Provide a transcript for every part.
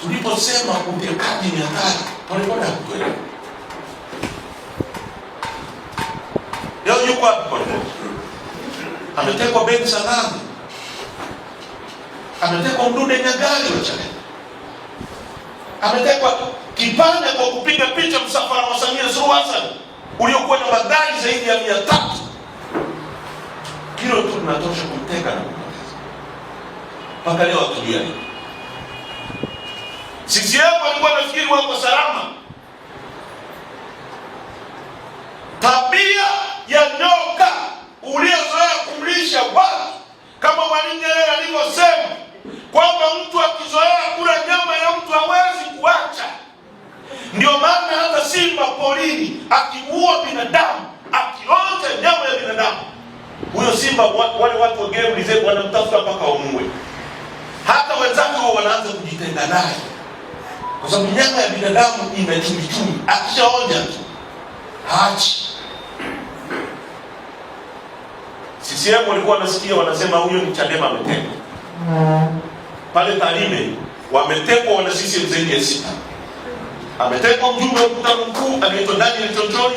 Tuliposema utekaji ni hatari, Polepole hakuelewa. Leo yuko wapi Polepole? Ametekwa benki saa 8. Ametekwa Mdude Nyagali wa Chadema. Ametekwa Kipanya kwa kupiga picha msafara wa Samia Suluhu Hassan uliokuwa na magari zaidi ya 300. Hilo tu linatosha kumteka na kumpoteza. Mpaka leo hatujui. CCM walikuwa nafikiri wako salama. Tabia ya nyoka uliozoea kumlisha watu, kama Mwalimu Nyerere alivyosema kwamba mtu akizoea kula nyama ya mtu hawezi kuacha. Ndio maana hata simba porini akiua binadamu, akionja nyama ya binadamu, huyo simba, wale watu wa game reserve wanamtafuta mpaka wamuue. Hata wenzake wao wanaanza kujitenga naye, kwa sababu nyama ya binadamu ina chumvi. Akishaonja tu haachi. CCM walikuwa wanasikia wanasema huyo ni Chadema ametekwa. Pale Tarime wametekwa wana CCM zaidi ya 6. Ametekwa mjumbe wa mkutano mkuu anaitwa Daniel Chonchori.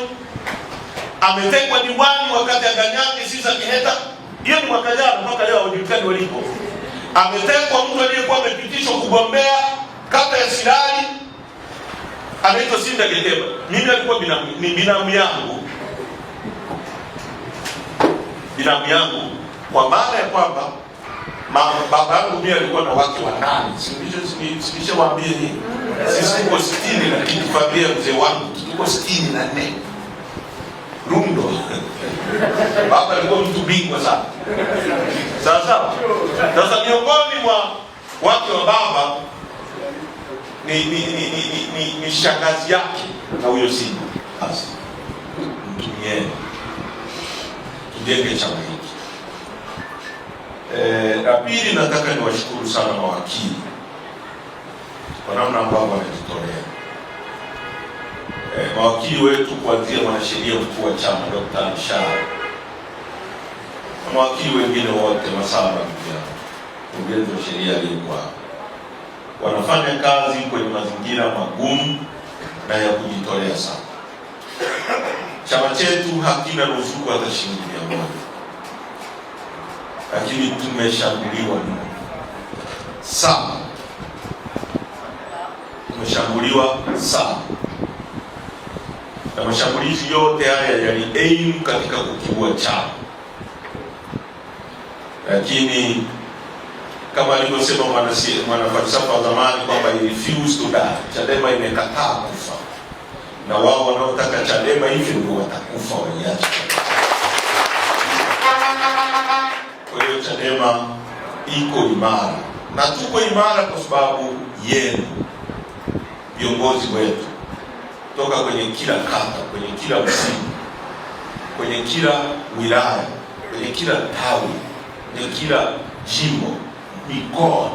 Ametekwa diwani wakati Aganyake Sisa Kiheta. Hiyo ni mwaka jana, mpaka leo hawajulikani walipo. Ametekwa mtu aliyekuwa amepitishwa kugombea kata ya Sirari, anaitwa Sinda Geteba. Mimi alikuwa binamu yangu, kwa maana ya kwamba baba yangu mimi alikuwa na wake 8. Sinishawaambia nini? Sisi tuko 60, lakini familia mzee wangu tuko 64. Rundo. Baba alikuwa mtu bingwa sana. Sasa miongoni mwa wake wa baba ni shangazi yake na huyo Simba. Basi mtumie tujenge chama hiki. La pili, nataka niwashukuru sana mawakili kwa namna ambavyo wamejitolea. Mawakili wetu kuanzia mwanasheria mkuu wa chama Dr. Mshara na mawakili wengine wote, Masaba pia mkurugenzi wa sheria aliyekuwa, wanafanya kazi kwenye mazingira magumu na ya kujitolea sana. Chama chetu hakina ruzuku hata shilingi 100, lakini tumeshambuliwa sana. Tumeshambuliwa sana. Na mashambulizi yote haya yali aim katika kukiua chama. Lakini kama alivyosema mwanafalsafa wa zamani kwamba he refused to die. Chadema imekataa kufa. Na wao wanaotaka Chadema hivyo ndio watakufa waiache. Kwa hiyo Chadema iko imara. Na tuko imara kwa sababu yenu, viongozi wetu, toka kwenye kila kata, kwenye kila msingi, kwenye kila wilaya, kwenye kila tawi, kwenye kila jimbo, mikoa.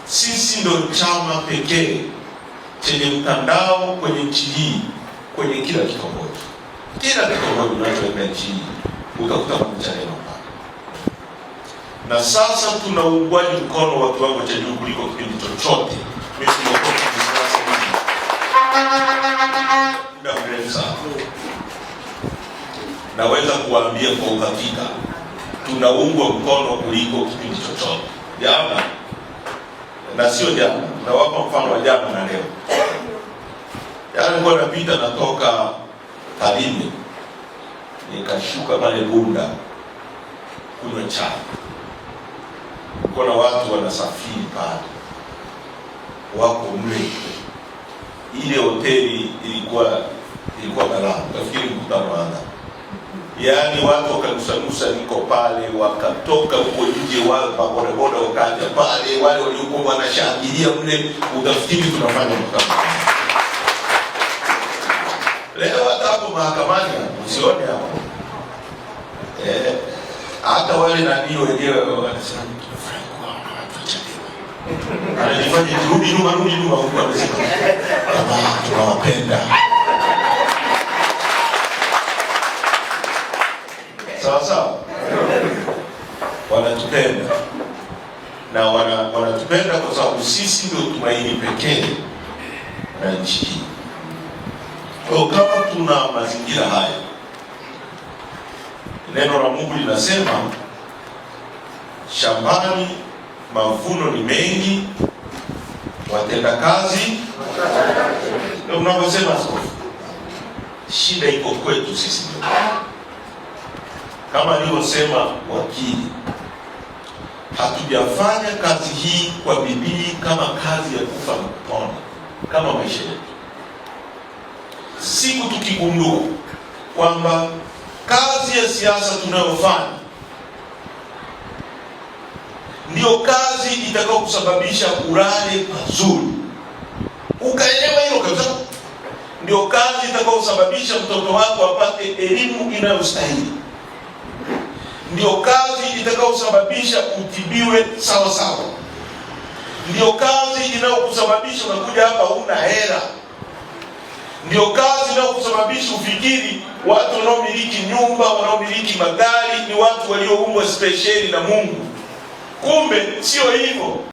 Sisi ndio chama pekee chenye mtandao kwenye nchi hii, kwenye kila kitongoji. Kila kitongoji unachoenda nchi hii utakuta kuna Chadema pale. Na sasa tuna uungwaji mkono wa kiwango cha juu kuliko kipindi chochote. Naweza kuambia kwa uhakika tunaungwa mkono kuliko kipindi chochote. Jana na sio jana, nawapa mfano wa jana na leo. Jana nilikuwa napita natoka Tarime, nikashuka pale Bunda kunywa chai. Kuna watu wanasafiri pale, wako mle. Ile hoteli ilikuwa balaa, nafikiri mkutano anga. Yaani watu wakanusa niko pale, wakatoka huko nje, wao bodaboda wakaja pale, wale waliokuwa wanashangilia mle, utafikiri tunafanya mkutano. Leo hata hapo mahakamani usione hapo. Hata wale ndio wenyewe wanasema tunafurahi kuona watu wa Chadema. Anajifanya rudi nyuma huko, anasema tunawapenda. Sawa, wanatupenda na wanatupenda. wanatupenda kwa sababu sisi ndio tumaini pekee la nchi hii. Kwa kama tuna mazingira haya, neno la Mungu linasema shambani mavuno ni mengi, watenda kazi ndio unavyosema. Shida iko kwetu sisi, kama alivyosema wakili, hatujafanya kazi hii kwa bidii kama kazi ya kufa na kupona, kama maisha yetu. Siku tukigundua kwamba kazi ya siasa tunayofanya ndio kazi itakao kusababisha ulale pazuri, ukaelewa hilo kabisa, ndio kazi itakao kusababisha mtoto wako apate elimu inayostahili, ndio kazi itakao kusababisha utibiwe sawa sawa, ndio kazi inayokusababisha unakuja hapa huna hela, ndio kazi inayokusababisha ufikiri watu wanaomiliki nyumba, wanaomiliki magari ni watu walioumbwa spesheli na Mungu. Kumbe sio hivyo.